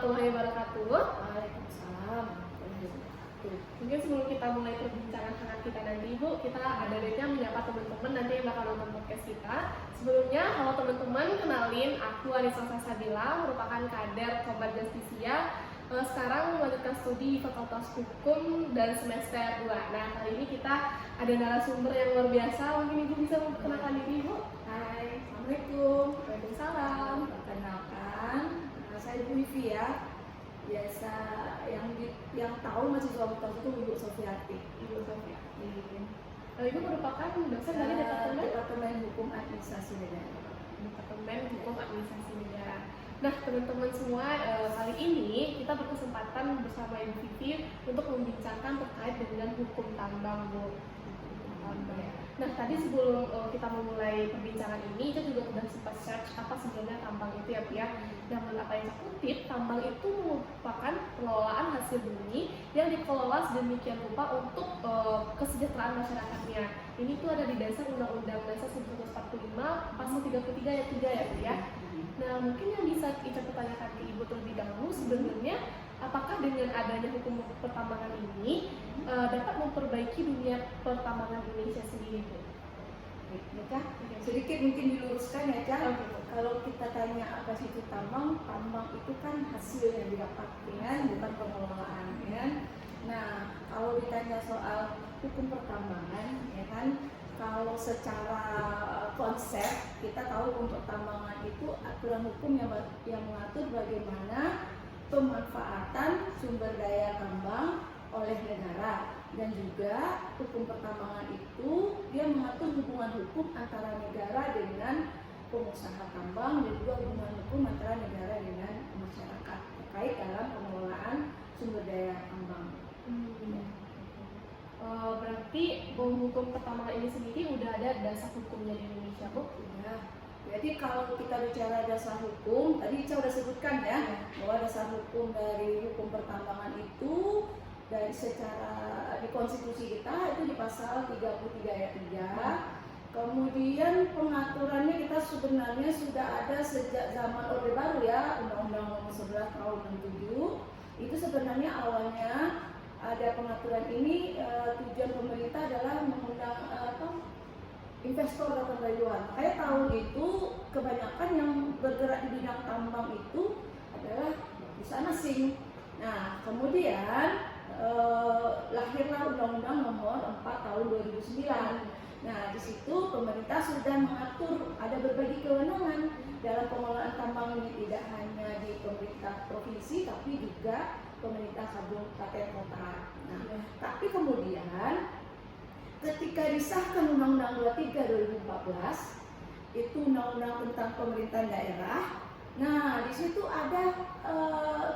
warahmatullahi wabarakatuh. Waalaikumsalam. Mungkin sebelum kita mulai perbincangan hangat kita nanti Ibu, kita ada baiknya menyapa teman-teman nanti yang bakal nonton podcast kita. Sebelumnya, halo teman-teman, kenalin aku Anissa Sasabila, merupakan kader Kombat Justisia. Sekarang melanjutkan studi di Fakultas Hukum dan semester 2. Nah, kali ini kita ada narasumber yang luar biasa. Mungkin Ibu bisa memperkenalkan diri, Ibu. Hai, Assalamualaikum. Waalaikumsalam. Perkenalkan, saya Ibu Vivi ya. Biasa yang tahu mahasiswa Fakultas Hukum Ibu Sofiati. Ibu Sofia. Ibu merupakan dosen dari Departemen Hukum Administrasi Negara. Departemen Hukum Administrasi Negara. Nah, teman-teman semua, kali ini kita berkesempatan bersama Ibu Vivi untuk membincangkan terkait dengan hukum tambang, Bu. Nah, tadi sebelum kita memulai perbincangan ini, kita juga sudah sempat search apa sebenarnya tambang itu ya, Bu ya. Yang apa yang saya kutip, tambang itu merupakan pengelolaan hasil bumi yang dikelola sedemikian rupa untuk kesejahteraan masyarakatnya. Ini tuh ada di dasar Undang-Undang Dasar 1945 Pasal 33 ayat 3 ya, Bu ya. Nah, mungkin yang bisa kita pertanyakan ke Ibu terlebih dahulu sebenarnya apakah dengan adanya hukum pertambangan ini dapat memperbaiki dunia pertambangan Indonesia sendiri, Bu? Ya, sedikit mungkin diluruskan ya, Cak. Kalau kita tanya apa sih itu tambang, tambang itu kan hasil yang didapat, ya, bukan pengelolaan, ya. Nah, kalau ditanya soal hukum pertambangan, ya kan, kalau secara konsep kita tahu untuk tambangan itu aturan hukum yang mengatur bagaimana pemanfaatan sumber daya tambang oleh negara, dan juga hukum pertambangan itu dia mengatur hubungan hukum antara negara dengan pengusaha tambang dan juga hubungan hukum antara negara dengan masyarakat terkait dalam pengelolaan sumber daya tambang. Berarti hukum pertambangan ini sendiri udah ada dasar hukumnya di Indonesia, Bu? Ya. Jadi kalau kita bicara dasar hukum, tadi Ica udah sebutkan ya, bahwa dasar hukum dari hukum pertambangan itu dari secara di konstitusi kita itu di pasal 33 ayat 3. Kemudian pengaturannya kita sebenarnya sudah ada sejak zaman Orde Baru ya, Undang-Undang Nomor 11 Tahun 67. Itu sebenarnya awalnya ada pengaturan ini, tujuan pemerintah adalah mengundang investor datang dari luar. Makanya tahun itu kebanyakan yang bergerak di bidang tambang itu adalah perusahaan asing. Nah, kemudian lahirlah Undang-Undang Nomor 4 Tahun 2009. Nah, di situ pemerintah sudah mengatur ada berbagai kewenangan dalam pengelolaan tambang ini, tidak hanya di pemerintah provinsi tapi juga pemerintah kabupaten kota. Nah, tapi kemudian ketika disahkan Undang-Undang 23 2014 itu undang-undang tentang pemerintahan daerah. Nah, di situ ada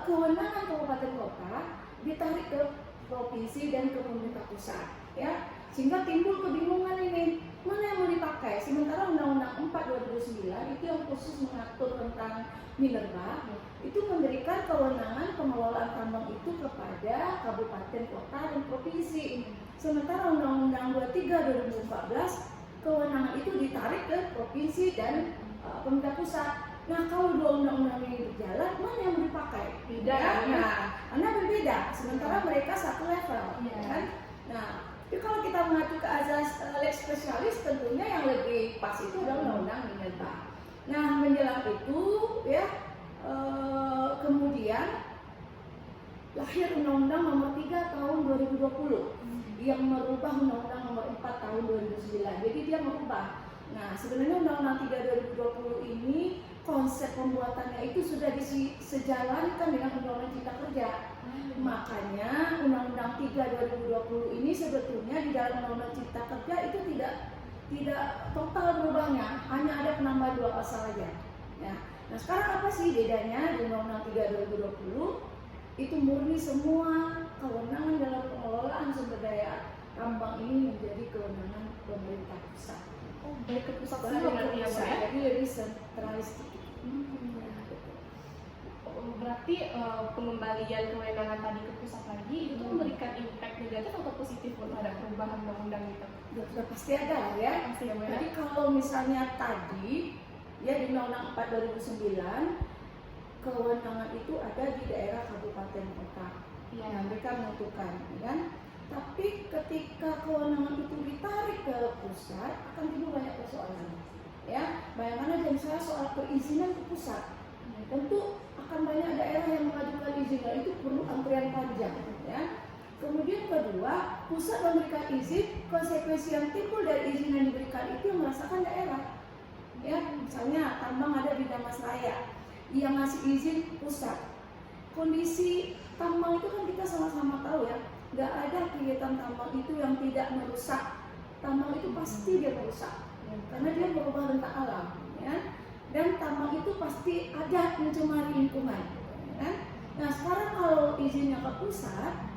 kewenangan kabupaten kota ditarik ke provinsi dan ke pemerintah pusat, ya, sehingga timbul kebingungan ini mana yang mau dipakai. Sementara Undang-Undang 4 2009 itu yang khusus mengatur tentang minerba itu memberikan kewenangan pengelolaan tambang itu kepada kabupaten kota dan provinsi. Sementara Undang-Undang 23 2014 kewenangan itu ditarik ke provinsi dan pemerintah pusat. Nah, kalau dua undang-undang ini berjalan, mana yang mau dipakai? Tidak, ya? Nah, karena berbeda. Sementara mereka satu level, ya kan? Nah, tapi kalau kita mengacu ke azas lex specialis, tentunya yang lebih pas itu adalah undang-undang minerba. Nah, menjelang itu, ya, kemudian lahir Undang-Undang Nomor 3 Tahun 2020 yang merubah Undang-Undang Nomor 4 Tahun 2009. Jadi dia merubah. Nah, sebenarnya Undang-Undang 3 2020 ini konsep pembuatannya itu sudah disejalankan dengan Undang-Undang Cipta Kerja. Makanya Undang-Undang 3 2020 ini sebetulnya di dalam Undang-Undang Cipta Kerja itu tidak total berubahnya, hanya ada penambahan 2 pasal saja. Ya. Nah, sekarang apa sih bedanya di Undang-Undang 3 2020? Itu murni semua kewenangan dalam pengelolaan sumber daya tambang ini menjadi kewenangan pemerintah pusat. Oh, baik ke pusat Baik semua ke berarti ya, Bu pusat, ya? jadi lebih sentralistik. Berarti pengembalian kewenangan tadi ke pusat lagi itu memberikan impact negatif atau positif terhadap perubahan undang-undang itu? Sudah pasti ada ya. Pasti ya, Bu ya? Jadi kalau misalnya tadi ya di Undang-Undang 4 2009 kewenangan itu ada di daerah kabupaten kota. Iya. Nah, mereka menentukan, ya kan? Tapi ketika kewenangan itu ditarik ke pusat, akan timbul banyak persoalan. Ya, bayangkan aja misalnya soal perizinan ke pusat, tentu akan banyak daerah yang mengajukan izin, dan itu perlu antrian panjang. Ya. Kemudian kedua, pusat memberikan izin, konsekuensi yang timbul dari izin yang diberikan itu yang merasakan daerah. Ya, misalnya tambang ada di Damasraya, yang ngasih izin pusat. Kondisi tambang itu kan kita sama-sama tahu ya, nggak ada kegiatan tambang itu yang tidak merusak. Tambang itu pasti dia merusak, karena dia merubah bentang alam, ya. Dan tambang itu pasti ada mencemari lingkungan, ya. Nah sekarang kalau izinnya ke pusat,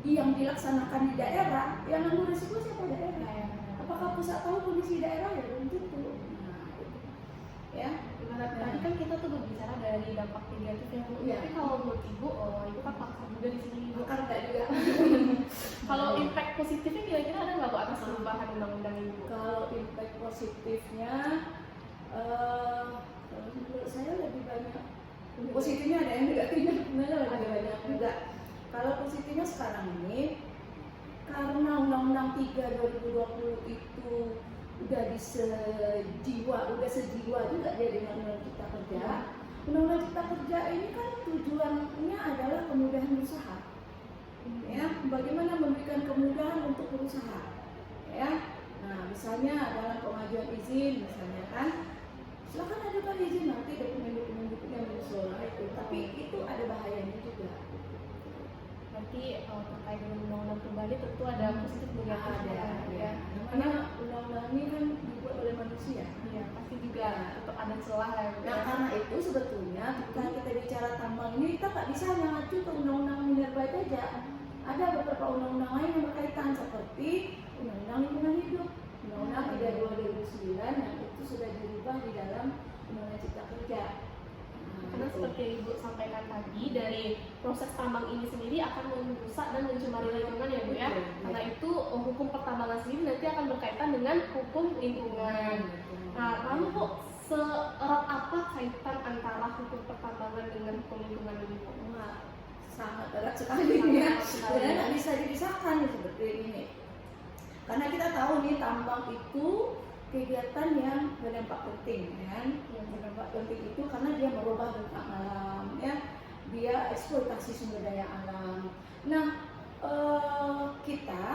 yang dilaksanakan di daerah, yang nanggung risiko siapa? Daerah. Apakah pusat tahu kondisi daerah? Ya belum tentu. Nah, itu. Ya. Tadi kan kita tuh berbicara dari dampak negatif yang buruk, Iya. tapi kalau menurut Ibu, Ibu kan pakar juga di sini Ibu. Bukan enggak juga. Kalau impact positifnya kira-kira ada nggak Bu atas perubahan undang-undang ini Bu? Kalau impact positifnya, kalau menurut saya lebih banyak. Positifnya ada yang negatifnya, sebenarnya lebih banyak juga. Kalau positifnya sekarang ini, karena Undang-Undang 3 2020 itu udah sejiwa juga dia dengan Undang-Undang Cipta Kerja. Undang-Undang Cipta Kerja ini kan tujuannya adalah kemudahan berusaha. Ya, bagaimana memberikan kemudahan untuk berusaha. Ya. Nah, misalnya dalam pengajuan izin misalnya kan, silakan ajukan izin, nanti dokumen-dokumen yang menyusul itu. Tapi itu ada bahayanya juga. Nanti terkait dengan undang-undang kembali tentu ada positif negatifnya. Ya. Namanya undang-undang ini kan dibuat oleh manusia. Iya, pasti juga tetap ada celah ya. Nah, karena itu sebetulnya ketika kita bicara tambang ini, kita tak bisa mengacu ke undang-undang minerba itu aja. Ada beberapa undang-undang lain yang berkaitan seperti undang-undang lingkungan hidup, undang-undang 32 2009 yang itu sudah dirubah di dalam undang-undang Cipta Kerja. Karena seperti yang Ibu sampaikan tadi, dari proses tambang ini sendiri akan merusak dan mencemari lingkungan ya Bu ya. Karena itu hukum pertambangan sendiri nanti akan berkaitan dengan hukum lingkungan. Nah, lalu Bu, seerat apa kaitan antara hukum pertambangan dengan hukum lingkungan ini Bu? Sangat erat sekali ya. Sebenarnya nggak bisa dipisahkan seperti ini. Karena kita tahu nih tambang itu kegiatan yang berdampak penting, kan? Yang berdampak penting itu karena dia merubah bentang alam, ya. Dia eksploitasi sumber daya alam. Nah, kita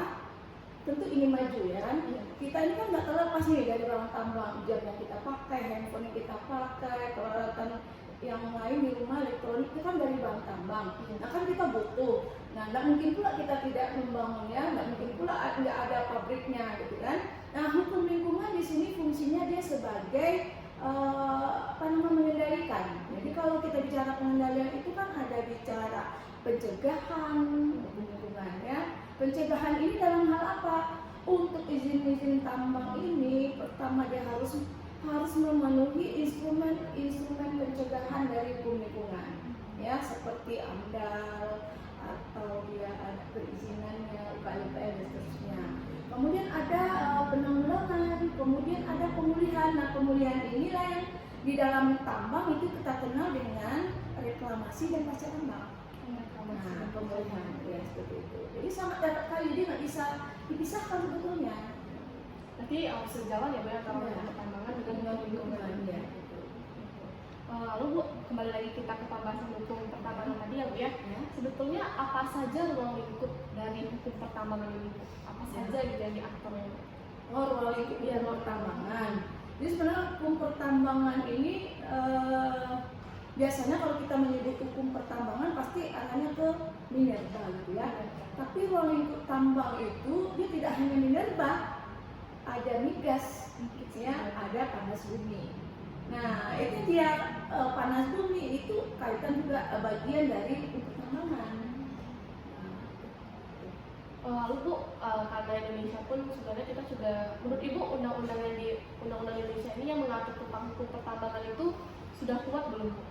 tentu ingin maju, ya kan? Kita ini kan nggak terlepas nih dari barang tambang, jam yang kita pakai, handphone yang kita pakai, peralatan yang lain di rumah elektronik itu kan dari barang tambang. Nah kan kita butuh. Nah nggak mungkin pula kita tidak membangunnya, nggak mungkin pula nggak ada pabriknya, gitu kan? Nah hukum lingkungan di sini fungsinya dia sebagai mengendalikan. Jadi kalau kita bicara pengendalian itu kan ada bicara pencegahan hukum lingkungan, ya. Pencegahan ini dalam hal apa? Untuk izin-izin tambang ini, pertama dia harus memenuhi instrumen pencegahan dari hukum lingkungan, ya, seperti AMDAL atau dia ada perizinannya, UKLPN dan seterusnya. Kemudian ada penanggulangan, kemudian ada pemulihan. Nah pemulihan inilah yang di dalam tambang itu kita kenal dengan reklamasi dan pasca tambang. Nah pemulihan ya seperti itu. Jadi sangat dekat kali, dia nggak bisa dipisahkan sebetulnya. Berarti sejalan ya Bu antara hukum pertambangan dengan lingkungan. Ya. Lalu Bu, kembali lagi kita ke pembahasan hukum pertambangan tadi ya Bu ya. Sebetulnya apa saja ruang lingkup dari hukum pertambangan ini Bu? Apa saja gitu yang diaturnya? Ruang lingkup ya pertambangan. Jadi sebenarnya hukum pertambangan ini biasanya kalau kita menyebut hukum pertambangan pasti arahnya ke minerba gitu ya. Tapi ruang lingkup tambang itu dia tidak hanya minerba, ada migas, ya, ada panas bumi. Nah itu dia panas bumi itu kaitan juga bagian dari hukum pertambangan. Lalu Bu, karena Indonesia pun sebenarnya kita sudah, menurut Ibu undang-undang Indonesia ini yang mengatur tentang hukum pertambangan itu sudah kuat belum Bu?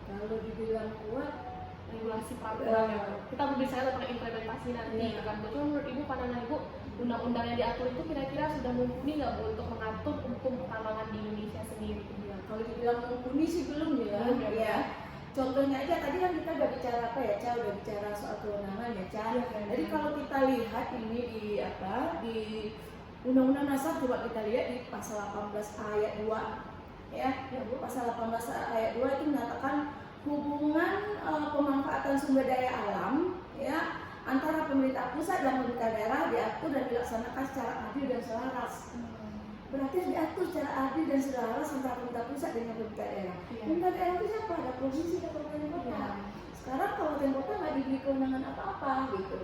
Kalau dibilang kuat, regulasi peraturan kita berbicara tentang implementasi nanti kan. Cuma menurut Ibu, pandangan Ibu undang-undang yang diatur itu kira-kira sudah mumpuni nggak Bu untuk mengatur hukum pertambangan di Indonesia sendiri? Ya, kalau dibilang mumpuni sih belum ya. Belum ya, Bu. Ya. Contohnya aja tadi kan kita udah bicara apa ya, Ca, udah bicara soal kewenangan ya, Ca. Iya, Jadi kalau kita lihat ini di Undang-Undang Dasar, coba kita lihat di pasal 18 ayat 2 ya, Bu. Pasal 18 ayat 2 itu menyatakan hubungan pemanfaatan sumber daya alam ya antara pemerintah pusat dan pemerintah daerah diatur dan dilaksanakan secara adil dan selaras. Berarti diatur secara adil dan selaras antara pemerintah pusat dengan pemerintah daerah. Iya. Pemerintah daerah itu siapa? Ada provinsi, ada kabupaten kota. Iya. Sekarang kabupaten kota nggak diberi kewenangan apa-apa gitu.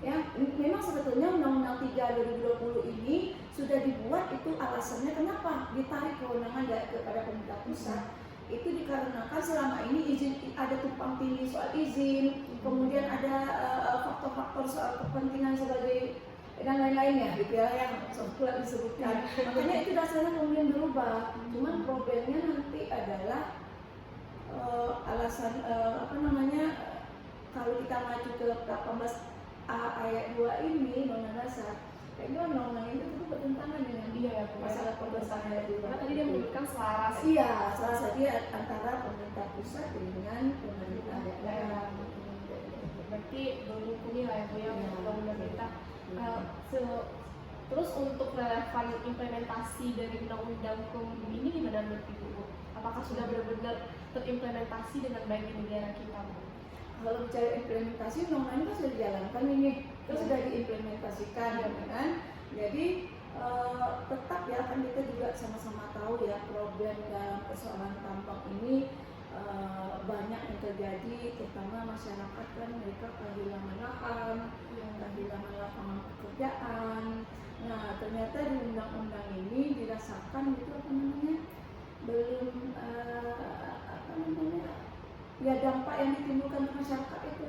Ya, memang sebetulnya Undang-Undang 3 2020 ini sudah dibuat itu alasannya kenapa ditarik kewenangan kepada pemerintah pusat. Itu dikarenakan selama ini izin ada tumpang tindih soal izin, kemudian ada faktor-faktor soal kepentingan sebagai dan lain-lainnya gitu ya yang setelah disebutkan. Makanya itu dasarnya kemudian berubah. Cuman problemnya nanti adalah alasan kalau kita maju ke 18 ayat 2 ini Undang-Undang Dasar, kayaknya undang-undang itu bertentangan dengan pasal 18 ayat 2. Karena tadi dia menyebutkan selaras. Iya, salah satu antara pemerintah pusat dengan pemerintah daerah. Berarti belum mumpuni lah ya Bu ya undang-undang kita. Terus untuk relevan implementasi dari undang-undang hukum ini gimana menurut Ibu? Apakah sudah benar-benar terimplementasi dengan baik di negara kita, Bu? Kalau bicara implementasi, undang-undang kan sudah dijalankan ini, itu sudah diimplementasikan, ya kan? Jadi tetap ya kan kita juga sama-sama tahu ya problem dalam persoalan tambang ini banyak yang terjadi, terutama masyarakat kan mereka kehilangan lahan, kehilangan lapangan pekerjaan. Nah ternyata di undang-undang ini dirasakan itu belum ya dampak yang ditimbulkan ke masyarakat itu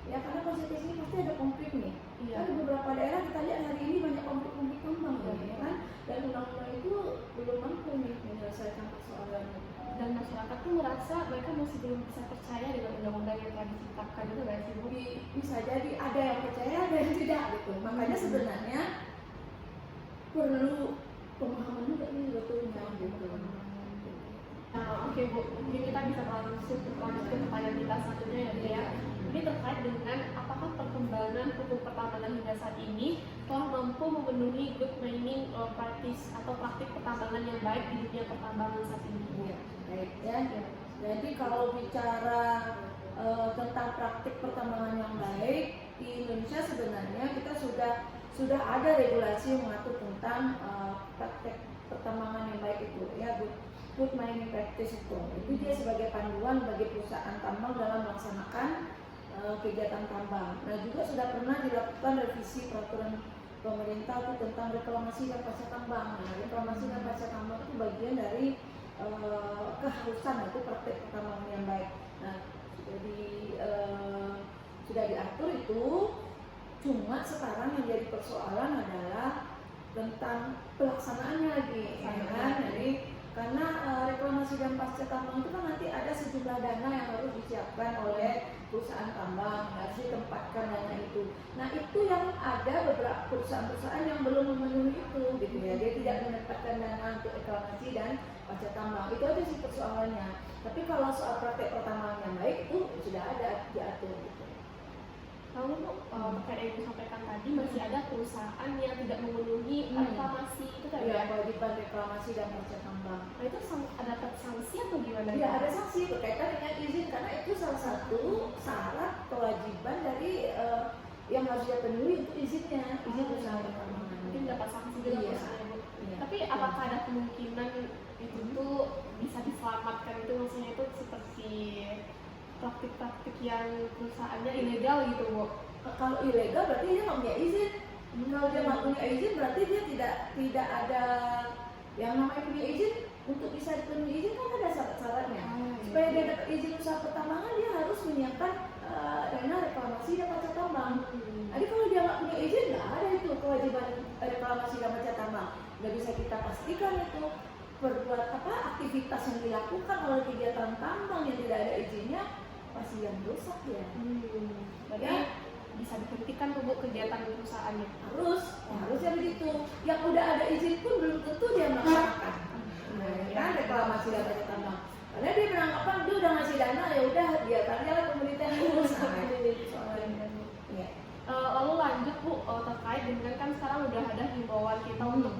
ya karena konstitusi ini pasti ada konflik nih. Kan di beberapa daerah kita lihat hari ini banyak konflik tambang ya kan, dan undang-undang itu belum mampu nih menyelesaikan persoalan. Dan masyarakat tuh merasa mereka masih belum bisa percaya dengan undang-undang yang telah ditetapkan itu nggak sih Bu? Bisa jadi ada yang percaya ada yang tidak gitu. Makanya sebenarnya perlu pemahaman juga nih betulnya gitu. Oke Bu, mungkin kita bisa langsung ke pertanyaan kita selanjutnya ya. Ini terkait dengan apakah perkembangan hukum pertambangan hingga saat ini telah mampu memenuhi good mining practice atau praktik pertambangan yang baik di dunia pertambangan saat ini. Ya, baik ya. Jadi kalau bicara tentang praktik pertambangan yang baik di Indonesia sebenarnya kita sudah ada regulasi yang mengatur tentang praktik pertambangan yang baik itu ya good mining practice itu dia sebagai panduan bagi perusahaan tambang dalam melaksanakan kegiatan tambang. Nah juga sudah pernah dilakukan revisi peraturan pemerintah itu tentang reklamasi dan pasca tambang. Nah reklamasi dan pasca tambang itu bagian dari keharusan itu praktik pertambangan yang baik. Nah sudah diatur itu, cuma sekarang yang jadi persoalan adalah tentang pelaksanaannya lagi, kan? Jadi karena reklamasi dan pasca tambang itu kan nanti ada sejumlah dana yang harus disiapkan oleh perusahaan tambang, harus ditempatkan dana itu. Nah itu yang ada beberapa perusahaan-perusahaan yang belum memenuhi itu, gitu ya. Dia tidak menempatkan dana untuk reklamasi dan pasca tambang. Itu aja sih persoalannya. Tapi kalau soal praktek pertambangan yang baik itu sudah ada diatur. Gitu. Lalu kayak yang disampaikan tadi masih ada perusahaan yang tidak memenuhi reklamasi itu kan ya? Kewajiban reklamasi dan pasca tambang. Nah itu ada sanksi atau gimana? Iya ada sanksi berkaitan dengan izin karena itu salah satu syarat kewajiban dari yang harus dia penuhi untuk izinnya, izin usaha pertambangan. Mungkin dapat sanksi juga perusahaan Bu. Tapi apakah ada kemungkinan itu tuh bisa diselamatkan itu maksudnya itu seperti praktik-praktik yang perusahaannya ilegal gitu Bu? Kalau ilegal berarti dia nggak punya izin. Kalau dia nggak punya izin berarti dia tidak ada yang namanya punya izin. Untuk bisa dipenuhi izin kan ada syarat-syaratnya. Supaya dia dapat izin usaha pertambangan dia harus menyiapkan dana reklamasi dan pasca tambang. Jadi kalau dia nggak punya izin nggak ada itu kewajiban reklamasi dan pasca tambang. Nggak bisa kita pastikan itu berbuat aktivitas yang dilakukan oleh kegiatan tambang yang tidak ada izinnya pasti yang rusak ya. Berarti bisa dihentikan tuh Bu kegiatan perusahaannya? Harusnya begitu. Yang udah ada izin pun belum tentu dia melaksanakan. Nah, kan reklamasi data tambang. Karena dia beranggapan dia udah ngasih dana, ya udah biarkan dia lah pemerintah yang ngurus. Nah, itu soalnya. Ya. Lalu lanjut Bu, terkait dengan kan sekarang udah ada himbauan kita untuk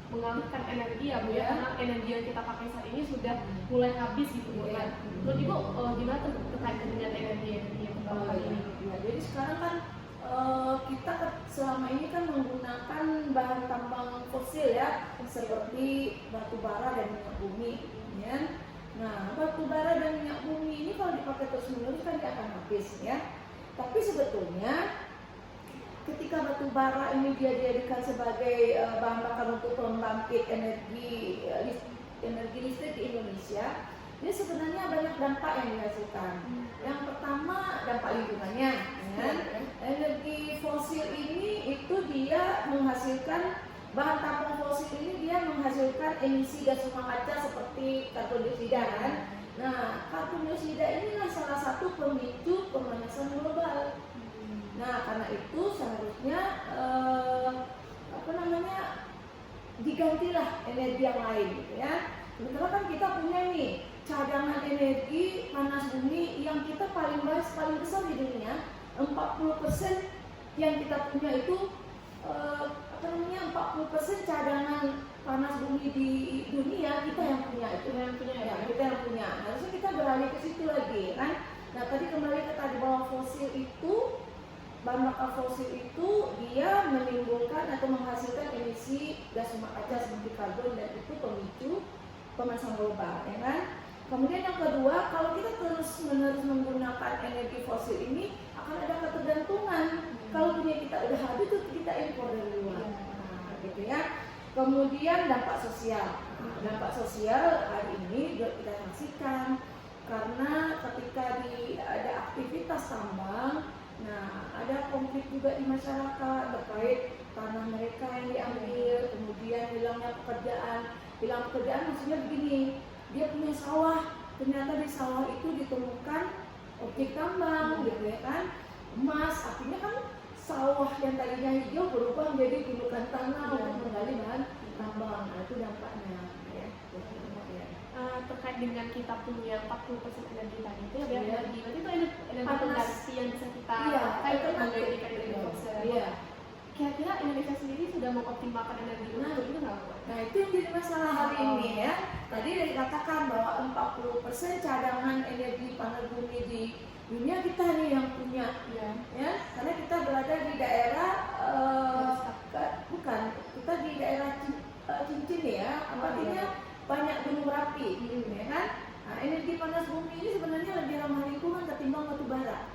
mengalihkan energi ya Bu ya, karena energi yang kita pakai saat ini sudah mulai habis gitu Bu. Nah, menurut Ibu gimana terkait dengan energi yang terbarukan ini? Ya, jadi sekarang kan kita selama ini kan menggunakan bahan tambang fosil ya, seperti batu bara dan minyak bumi. Ya. Nah, batu bara dan minyak bumi ini kalau dipakai terus menerus kan dia akan habis ya. Tapi sebetulnya ketika batu bara ini dia dijadikan sebagai bahan bakar untuk pembangkit energi listrik di Indonesia, dia sebenarnya banyak dampak yang dihasilkan. Yang pertama dampak lingkungannya, ya. Energi fosil ini itu dia menghasilkan bahan tambang fosil ini dia menghasilkan emisi gas rumah kaca seperti karbon dioksida kan. Nah, karbon dioksida inilah salah satu pemicu pemanasan global. Nah, karena itu seharusnya digantilah energi yang lain gitu ya. Sementara kan kita punya nih cadangan energi panas bumi yang kita paling besar di dunia. 40% yang kita punya itu 40% cadangan panas bumi di dunia kita yang punya itu. Kita yang punya. Harusnya kita beralih ke situ lagi kan. Nah, tadi kembali ke tadi bahwa fosil itu, bahan bakar fosil itu dia menimbulkan atau menghasilkan emisi gas rumah kaca seperti karbon, dan itu pemicu pemanasan global, ya kan? Kemudian yang kedua, kalau kita terus-menerus menggunakan energi fosil ini akan ada ketergantungan. Kalau punya kita udah habis, itu kita impor dari luar, gitu ya. Kemudian dampak sosial. Dampak sosial hari ini kita saksikan karena ketika ada aktivitas tambang, nah ada konflik juga di masyarakat terkait tanah mereka yang diambil, kemudian hilangnya pekerjaan. Hilang pekerjaan maksudnya begini, dia punya sawah, ternyata di sawah itu ditemukan objek tambang, gitu ya kan, emas. Artinya kan sawah yang tadinya hijau berubah menjadi gundukan tanah untuk menggali bahan tambang. Nah, itu dampaknya ya. Terkait dengan kita punya 40% energi tadi itu ya, energi berarti itu energi pengganti yang bisa kita pakai untuk menggantikan energi fosil. Kira-kira Indonesia sendiri sudah mengoptimalkan energi untuk itu nggak Bu? Nah, itu yang jadi masalah hari ini ya. Tadi dikatakan bahwa 40% cadangan energi panas bumi di dunia kita nih yang punya, ya, karena kita berada di daerah kita di daerah cincin ya, artinya banyak gunung berapi, ya kan? Nah, energi panas bumi ini sebenarnya lebih ramah lingkungan ketimbang batu bara.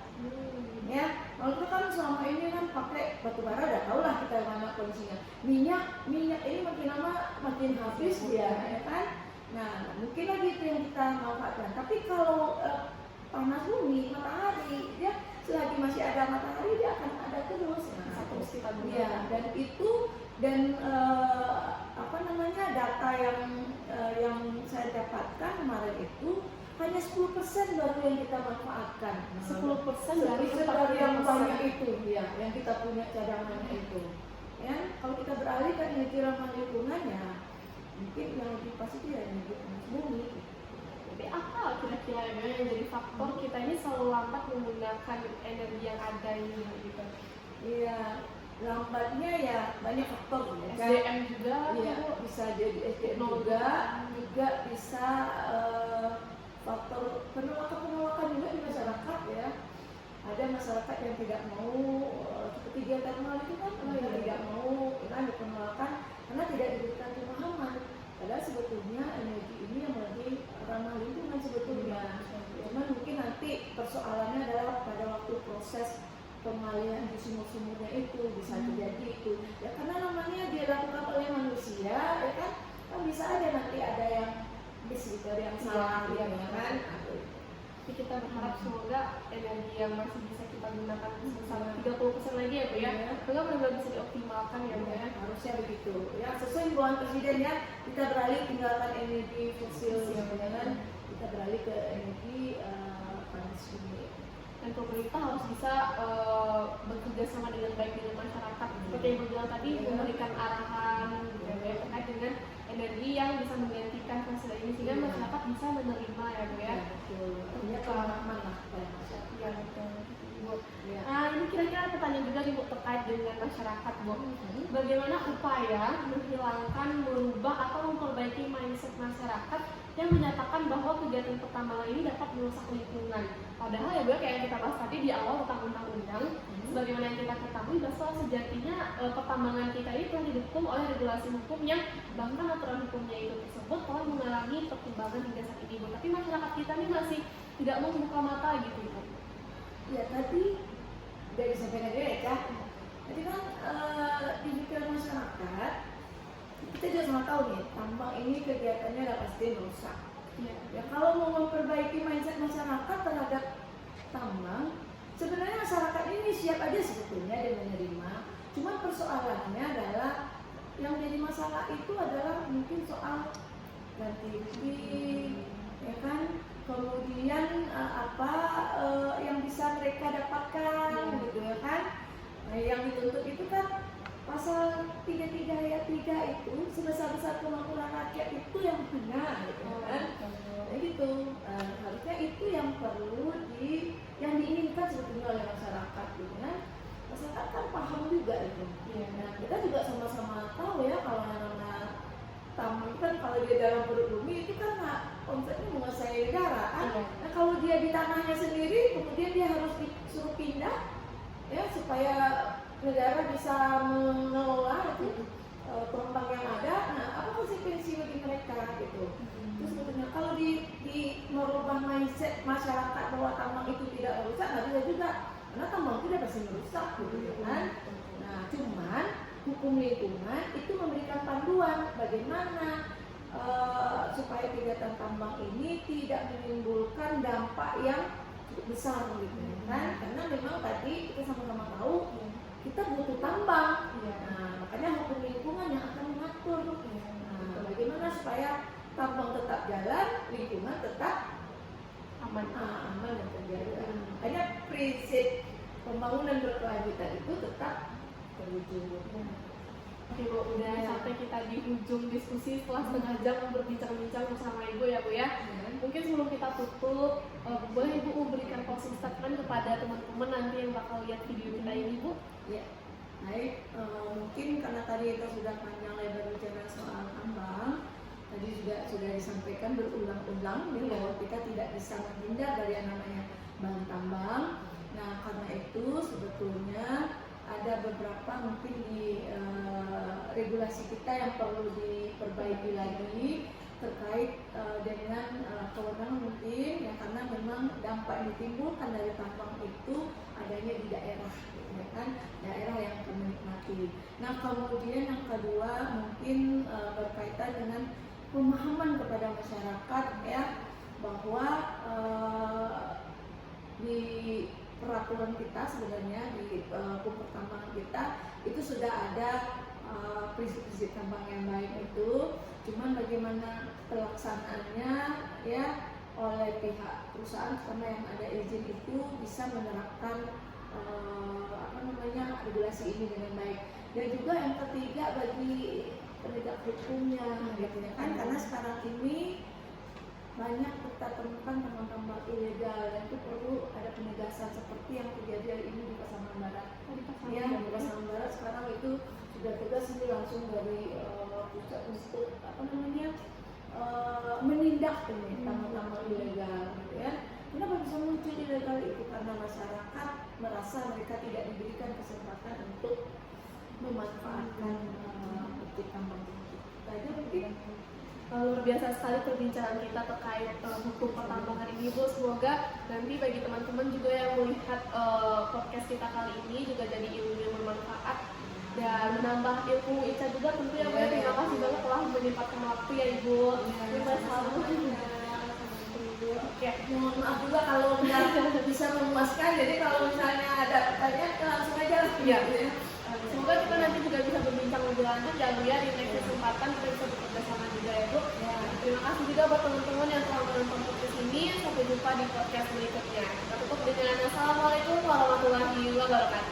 Ya, kalau kita kan selama ini kan pakai batu bara, udah tau lah kita mana kondisinya. Minyak ini makin lama makin habis ya kan? Nah, mungkin lagi itu yang kita manfaatkan. Tapi kalau panas bumi, matahari, dia selagi masih ada matahari dia akan ada terus. Nah, terus kita ya, dan itu data yang saya dapatkan kemarin itu hanya 10% baru yang kita manfaatkan. 10% dari yang banyak itu ya, yang kita punya cadangannya itu. Ya, kalau kita beralih ke energi ramah lingkungan ya, mungkin yang lebih pas itu ya energi panas bumi. Tapi apa kira-kira yang jadi faktor kita ini selalu lambat menggunakan energi yang ada ini gitu? Iya, lambatnya ya banyak faktor ya. SDM juga, ya, bisa jadi SDM juga bisa faktor penolakan juga di masyarakat ya. Ada masyarakat yang tidak mau seperti geothermal itu kan, yang tidak mau kan penolakan karena tidak diberikan pemahaman. Padahal sebetulnya energi ini yang lebih ramah lingkungan sebetulnya. Cuman mungkin nanti persoalannya adalah pada waktu proses pengalihan di sumur-sumurnya itu bisa terjadi itu. Ya karena namanya dilakukan oleh manusia, ya kan bisa aja nanti ada yang dari yang salah, ya kan. Jadi kita berharap semoga energi yang masih bisa kita gunakan sebesar 30% lagi ya Bu ya, semoga benar-benar bisa dioptimalkan ya Bu ya. Harusnya begitu ya, sesuai himbauan presiden ya, kita beralih tinggalkan energi fosil ya kan, kita beralih ke energi panas bumi. dan pemerintah harus bisa bekerja sama dengan baik dengan masyarakat. Seperti yang bilang tadi, memberikan arahan gitu ya, terkait dengan energi yang bisa menggantikan fosil ini sehingga masyarakat bisa menerima ya Bu ya. Betul. Ini pemahaman lah pada masyarakat. Iya betul. Bu. Ya. Nah ini kira-kira pertanyaan juga nih Bu terkait dengan masyarakat Bu. Bagaimana upaya menghilangkan, merubah atau memperbaiki mindset masyarakat yang menyatakan bahwa kegiatan pertambangan ini dapat merusak lingkungan. Padahal ya Bu, kayak yang kita bahas tadi di awal tentang undang-undang, sebagaimana yang kita ketahui bahwa sejatinya pertambangan kita ini telah didukung oleh regulasi hukum yang bahkan aturan hukumnya itu tersebut telah mengalami perkembangan hingga saat ini Bu. Tapi masyarakat kita ini masih tidak mau membuka mata gitu Bu. Ya tadi udah disampaikan ya Kak. Jadi kan di pikiran masyarakat kita juga sama tahu nih, tambang ini kegiatannya udah pasti merusak. Ya kalau mau memperbaiki mindset masyarakat terhadap tambang, sebenarnya masyarakat ini siap aja sebetulnya dia menerima. Cuma persoalannya adalah yang jadi masalah itu adalah mungkin soal ganti rugi, ya kan? Kemudian yang bisa mereka dapatkan, gitu ya kan? Nah, yang dituntut itu kan pasal 33 ayat 3 itu sebesar-besar kemampuan rakyat itu yang benar, gitu kan? Nah, gitu. Harusnya itu yang perlu yang diinginkan sebetulnya oleh masyarakat, gitu kan? Masyarakat kan paham juga itu. Nah, kita juga sama-sama tahu ya kalau anak-anak tambang kan kalau dia dalam perut bumi itu kan konsepnya menguasai negara kan. Nah kalau dia di tanahnya sendiri kemudian dia harus disuruh pindah ya supaya negara bisa mengelola itu pengembang yang ada. Nah apa konsekuensi bagi mereka gitu. Terus sebetulnya kalau di merubah mindset masyarakat bahwa tambang itu tidak merusak, nggak bisa juga karena tambang itu pasti merusak gitu kan. Nah cuman hukum lingkungan itu memberikan panduan bagaimana supaya kegiatan tambang ini tidak menimbulkan dampak yang cukup besar gitu kan. Karena memang tadi kita sama-sama tahu kita butuh tambang. Nah, makanya hukum lingkungan yang akan mengatur. Nah, bagaimana supaya tambang tetap jalan, lingkungan tetap aman dan terjaga. Makanya prinsip pembangunan berkelanjutan itu tetap terwujud. Oke Bu, udah sampai kita di ujung diskusi setelah setengah jam berbincang-bincang bersama Ibu ya Bu ya. Mungkin sebelum kita tutup, boleh Ibu memberikan closing statement kepada teman-teman nanti yang bakal lihat video kita ini Bu? Ya, baik. Mungkin karena tadi kita sudah panjang lebar bicara soal tambang, tadi juga sudah disampaikan berulang-ulang bahwa kita tidak bisa menghindar dari yang namanya bahan tambang. Nah, karena itu sebetulnya ada beberapa mungkin di regulasi kita yang perlu diperbaiki lagi terkait dengan kewenangan mungkin ya, karena memang dampak yang ditimbulkan dari tambang itu adanya di daerah, ya kan, daerah yang akan menikmati. Nah kemudian yang kedua mungkin berkaitan dengan pemahaman kepada masyarakat ya, bahwa di peraturan kita sebenarnya di hukum pertambangan kita itu sudah ada prinsip-prinsip tambang yang baik itu, cuman bagaimana pelaksanaannya ya oleh pihak perusahaan karena yang ada izin itu bisa menerapkan regulasi ini dengan baik. Dan juga yang ketiga bagi penegak hukumnya gitu ya kan, karena sekarang ini banyak kita temukan tambang-tambang ilegal dan itu perlu ada penegasan seperti yang terjadi ini di Pasaman Barat. Ya, di Pasaman Barat sekarang itu sudah tegas ini langsung dari pusat untuk menindak ini tambang-tambang ilegal gitu ya. Kenapa bisa muncul ilegal itu? Karena masyarakat merasa mereka tidak diberikan kesempatan untuk memanfaatkan bukti tambang itu. Tadi mungkin luar biasa sekali perbincangan kita terkait hukum pertambangan ini Bu. Semoga nanti bagi teman-teman juga yang melihat podcast kita kali ini juga jadi ilmu yang bermanfaat dan menambah ilmu Ica juga tentu ya Bu. Terima kasih banget telah menyempatkan waktu ya Ibu. Terima kasih. Oke, mohon maaf juga kalau nggak bisa memuaskan. Jadi kalau misalnya ada pertanyaan langsung aja lah. Ya. Semoga kita nanti juga bisa berbincang lebih lanjut ya Bu ya, di next kesempatan kita bisa bekerja sama juga ya Bu. Terima kasih juga buat teman-teman yang telah menonton podcast ini. Sampai jumpa di podcast berikutnya. Kita tutup dengan Assalamualaikum warahmatullahi wabarakatuh.